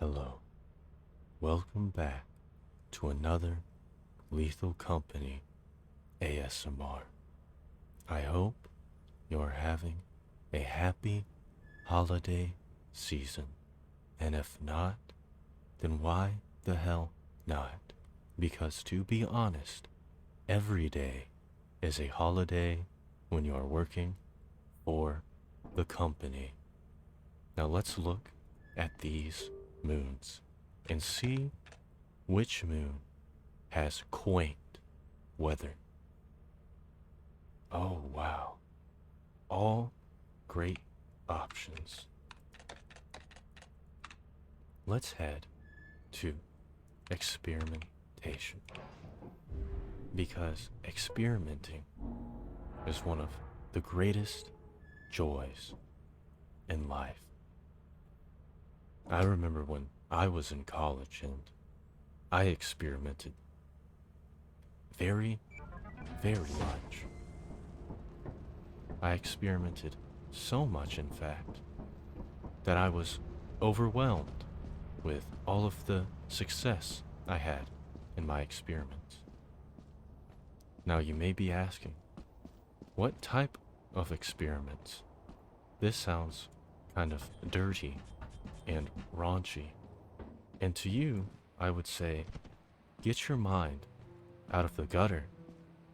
Hello, welcome back to another Lethal Company ASMR. I hope you're having a happy holiday season, and if not, then why the hell not? Because to be honest, every day is a holiday when you are working for the company. Now let's look at these moons and see which moon has quaint weather. Oh wow, all great options. Let's head to experimentation because experimenting is one of the greatest joys in life. I remember when I was in college and I experimented very, very much. I experimented so much, in fact, that I was overwhelmed with all of the success I had in my experiments. Now, you may be asking, what type of experiments? This sounds kind of dirty and raunchy. And to you, I would say, get your mind out of the gutter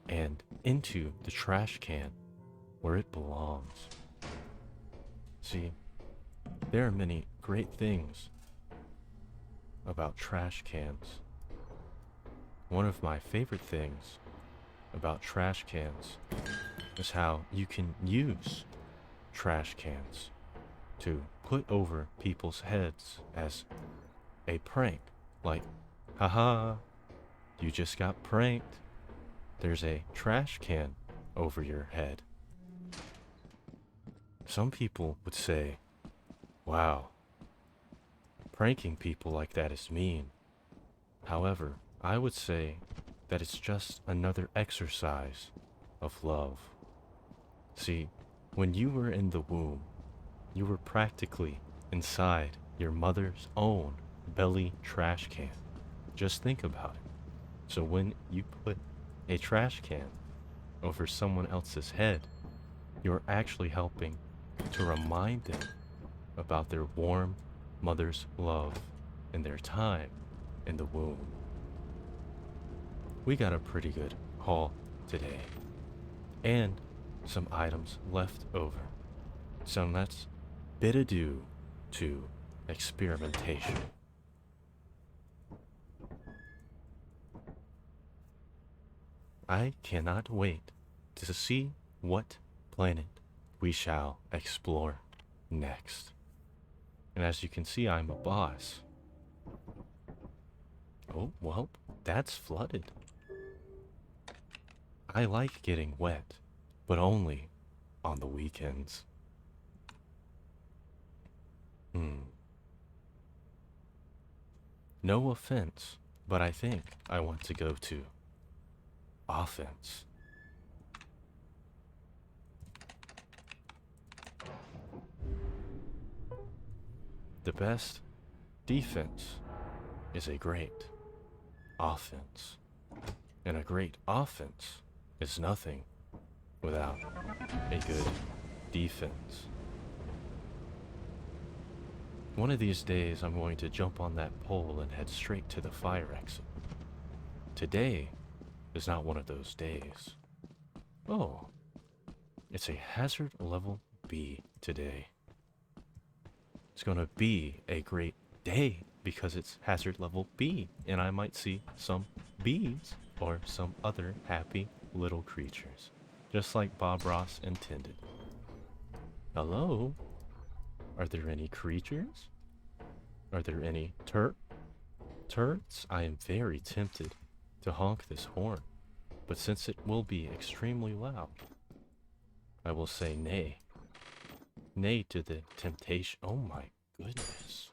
and into the trash can where it belongs. See, there are many great things about trash cans. One of my favorite things about trash cans is how you can use trash cans to put over people's heads as a prank. Like, haha, you just got pranked. There's a trash can over your head. Some people would say, wow, pranking people like that is mean. However, I would say that it's just another exercise of love. See, when you were in the womb, you were practically inside your mother's own belly trash can. Just think about it. So when you put a trash can over someone else's head, you're actually helping to remind them about their warm mother's love and their time in the womb. We got a pretty good haul today, and some items left over. So let's bid adieu to experimentation. I cannot wait to see what planet we shall explore next. And as you can see, I'm a boss. Oh, well, that's flooded. I like getting wet, but only on the weekends. No offense, but I think I want to go to offense. The best defense is a great offense. And a great offense is nothing without a good defense. One of these days, I'm going to jump on that pole and head straight to the fire exit. Today is not one of those days. Oh, it's a hazard level B today. It's going to be a great day because it's hazard level B, and I might see some bees or some other happy little creatures, just like Bob Ross intended. Hello? Are there any creatures? Are there any turrets? I am very tempted to honk this horn, but since it will be extremely loud, I will say nay. Nay to the temptation. Oh my goodness.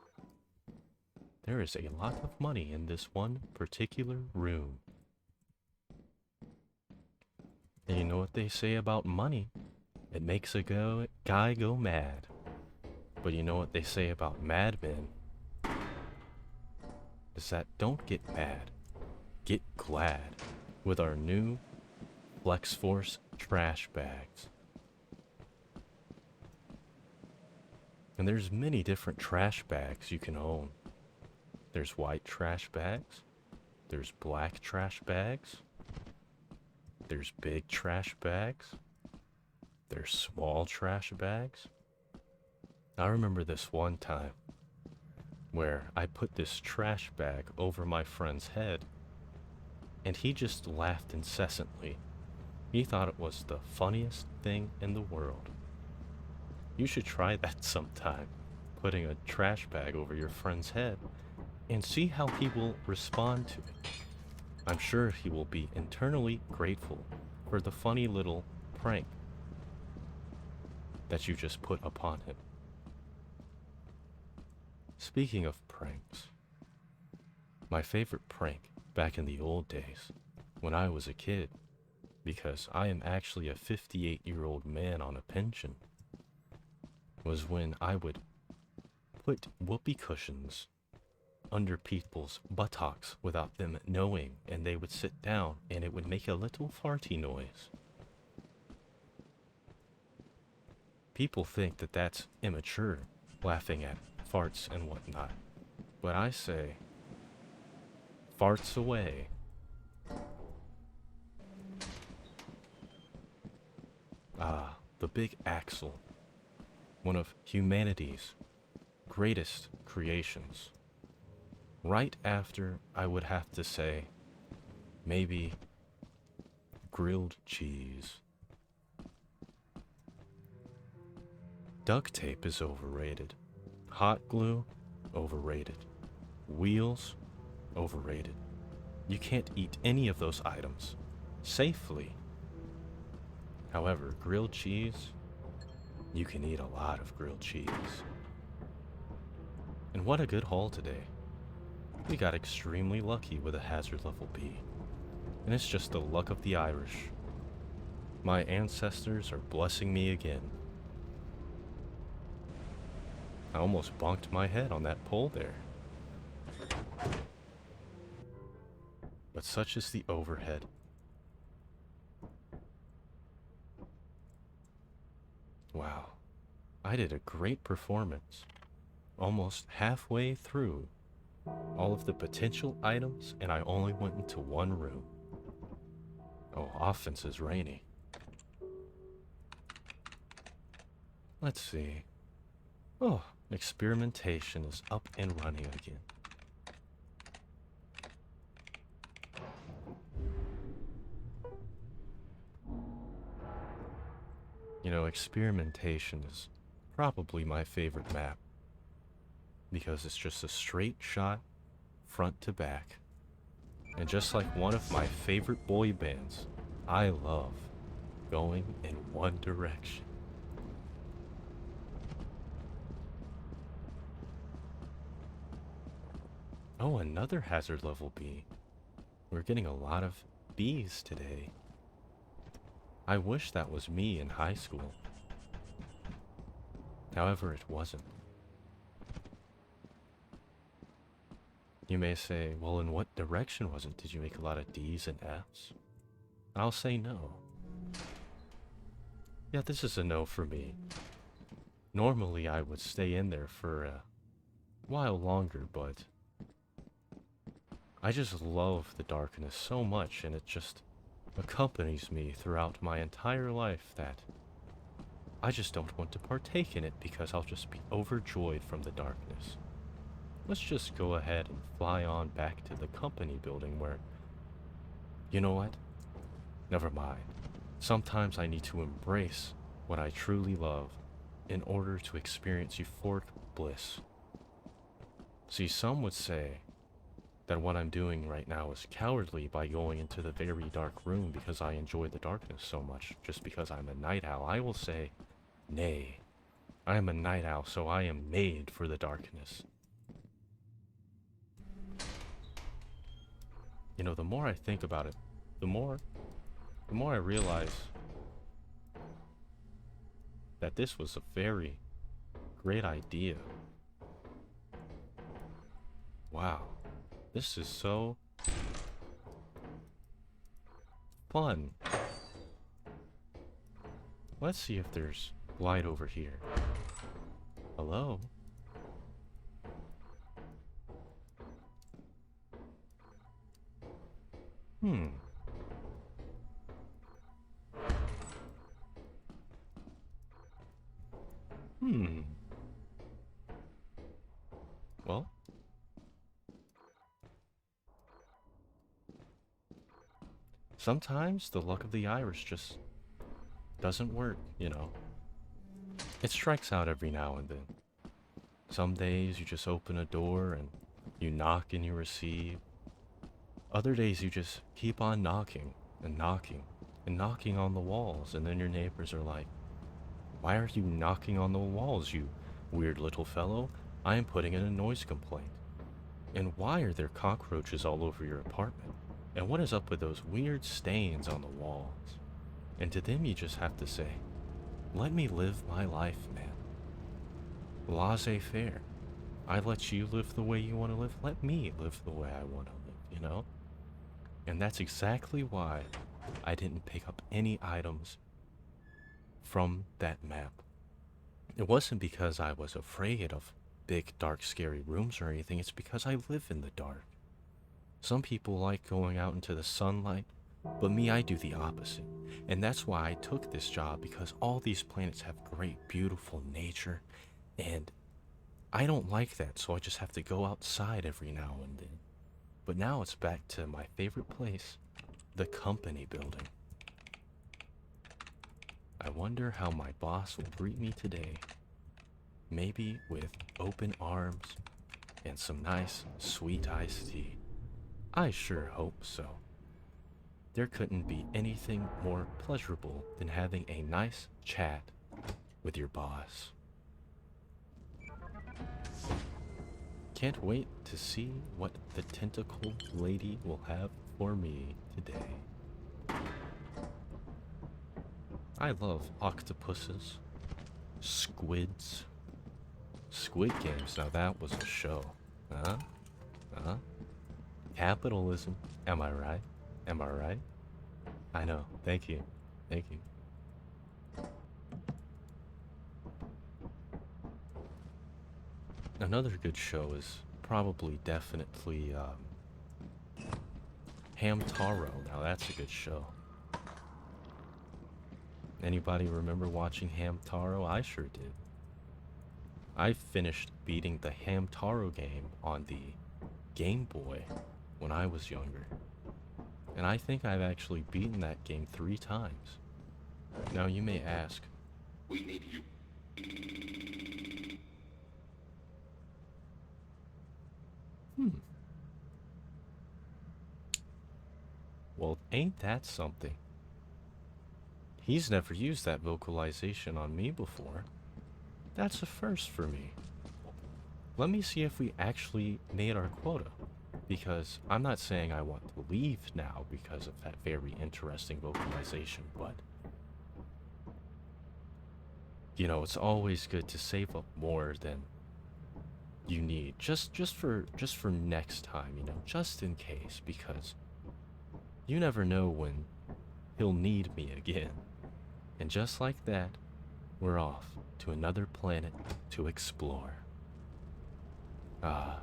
There is a lot of money in this one particular room. And you know what they say about money? It makes a guy go mad. But you know what they say about madmen? is that don't get mad, get glad with our new Flex Force trash bags. And there's many different trash bags you can own. There's white trash bags, there's black trash bags, there's big trash bags, there's small trash bags. I remember this one time where I put this trash bag over my friend's head and he just laughed incessantly. He thought it was the funniest thing in the world. You should try that sometime, putting a trash bag over your friend's head, and see how he will respond to it. I'm sure he will be internally grateful for the funny little prank that you just put upon him. Speaking of pranks, my favorite prank back in the old days, when I was a kid, because I am actually a 58-year-old man on a pension, was when I would put whoopee cushions under people's buttocks without them knowing, and they would sit down and it would make a little farty noise. People think that that's immature, laughing at farts and whatnot, but I say, farts away. Ah, the big axle, one of humanity's greatest creations. Right after, I would have to say, maybe grilled cheese. Duct tape is overrated. Hot glue, overrated. Wheels, overrated. You can't eat any of those items safely. However, grilled cheese, you can eat a lot of grilled cheese. And what a good haul today. We got extremely lucky with a hazard level B. And it's just the luck of the Irish. My ancestors are blessing me again. I almost bonked my head on that pole there. But such is the overhead. Wow, I did a great performance. Almost halfway through all of the potential items, and I only went into one room. Oh, offense is rainy. Let's see. Oh, experimentation is up and running again. You know, experimentation is probably my favorite map, because it's just a straight shot, front to back. And just like one of my favorite boy bands, I love going in one direction. Oh, another hazard level B. We're getting a lot of Bs today. I wish that was me in high school. However, it wasn't. You may say, well, in what direction was it? Did you make a lot of D's and F's? I'll say no. Yeah, this is a no for me. Normally, I would stay in there for a while longer, but I just love the darkness so much, and it just accompanies me throughout my entire life that I just don't want to partake in it because I'll just be overjoyed from the darkness. Let's just go ahead and fly on back to the company building where, you know what? Never mind. Sometimes I need to embrace what I truly love in order to experience euphoric bliss. See, some would say that what I'm doing right now is cowardly by going into the very dark room because I enjoy the darkness so much, just because I'm a night owl. I will say, nay, I am a night owl, so I am made for the darkness. You know, the more I think about it, the more I realize that this was a very great idea. Wow. This is so fun. Let's see if there's light over here. Hello? Hmm. Hmm. Well, sometimes the luck of the Irish just doesn't work, you know. It strikes out every now and then. Some days you just open a door and you knock and you receive. Other days you just keep on knocking and knocking and knocking on the walls, and then your neighbors are like, "Why are you knocking on the walls, you weird little fellow? I am putting in a noise complaint." And why are there cockroaches all over your apartment? And what is up with those weird stains on the walls? And to them you just have to say, "Let me live my life, man. Laissez-faire. I let you live the way you want to live. Let me live the way I want to live, you know?" And that's exactly why I didn't pick up any items from that map. It wasn't because I was afraid of big, dark, scary rooms or anything. It's because I live in the dark. Some people like going out into the sunlight, but me, I do the opposite. And that's why I took this job, because all these planets have great, beautiful nature, and I don't like that, so I just have to go outside every now and then. But now it's back to my favorite place, the company building. I wonder how my boss will greet me today. Maybe with open arms and some nice, sweet iced tea. I sure hope so. There couldn't be anything more pleasurable than having a nice chat with your boss. Can't wait to see what the tentacle lady will have for me today. I love octopuses, squids, Squid Games. Now that was a show. Huh? Huh? Capitalism. Am I right? Am I right? I know. Thank you. Thank you. Another good show is probably definitely Hamtaro. Now that's a good show. Anybody remember watching Hamtaro? I sure did. I finished beating the Hamtaro game on the Game Boy when I was younger. And I think I've actually beaten that game 3 times. Now you may ask, We need you. well, ain't that something? He's never used that vocalization on me before. That's a first for me. Let me see if we actually made our quota. Because I'm not saying I want to leave now because of that very interesting vocalization, but you know, it's always good to save up more than you need. Just for next time, you know, just in case, because you never know when he'll need me again. And just like that, we're off to another planet to explore. Ah.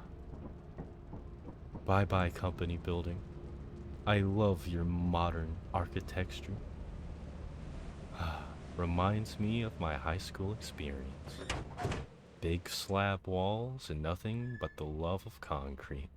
Bye bye, company building. I love your modern architecture. Reminds me of my high school experience. Big slab walls and nothing but the love of concrete.